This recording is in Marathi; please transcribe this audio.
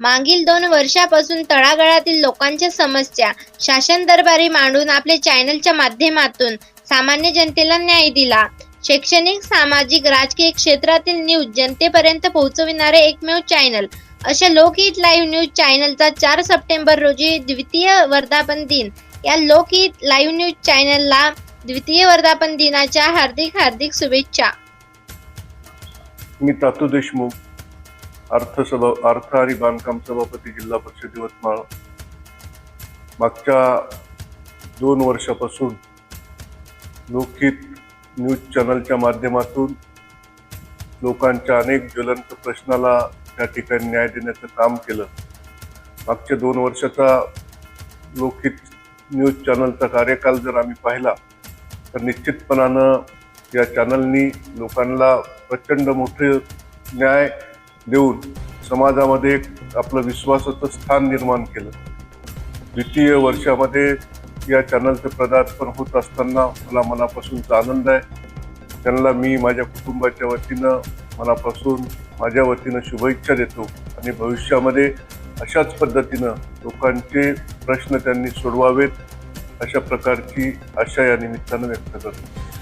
मागील 2 वर्षापासून तळागाळातील लोकांच्या समस्या शासन दरबारी मांडून आपल्या चॅनलच्या माध्यमातून सामान्य जनतेला न्याय दिला. शैक्षणिक, सामाजिक, राजकीय क्षेत्रातील न्यूज जनतेपर्यंत पोहोचविणारे एकमेव चॅनल. अशा लोकहित लाईव्ह न्यूज चॅनलचा 4 सप्टेंबर रोजी द्वितीय वर्धापन दिन. या लोकहित लाईव्ह न्यूज चॅनलला द्वितीय वर्धापन दिनाच्या हार्दिक शुभेच्छा. मी तातू देशमुख, अर्थ आणि बांधकाम सभापती, जिल्हा परिषद यवतमाळ. मागच्या 2 वर्षापासून लोकहित न्यूज चॅनलच्या माध्यमातून लोकांच्या अनेक ज्वलंत प्रश्नाला त्या ठिकाणी न्याय देण्याचं काम केलं. मागच्या 2 वर्षाचा लोकहित न्यूज चॅनलचा कार्यकाल जर आम्ही पाहिला तर निश्चितपणानं या चॅनलनी लोकांना प्रचंड मोठे न्याय देऊन समाजामध्ये आपलं विश्वासाचं स्थान निर्माण केलं. द्वितीय वर्षामध्ये या चॅनलचं पदार्पण होत असताना मला मनापासूनचा आनंद आहे. त्यांना मी माझ्या कुटुंबाच्या वतीनं मनापासून माझ्या वतीनं शुभेच्छा देतो आणि भविष्यामध्ये अशाच पद्धतीनं लोकांचे प्रश्न त्यांनी सोडवावेत अशा प्रकारची आशा या निमित्तानं व्यक्त करतो.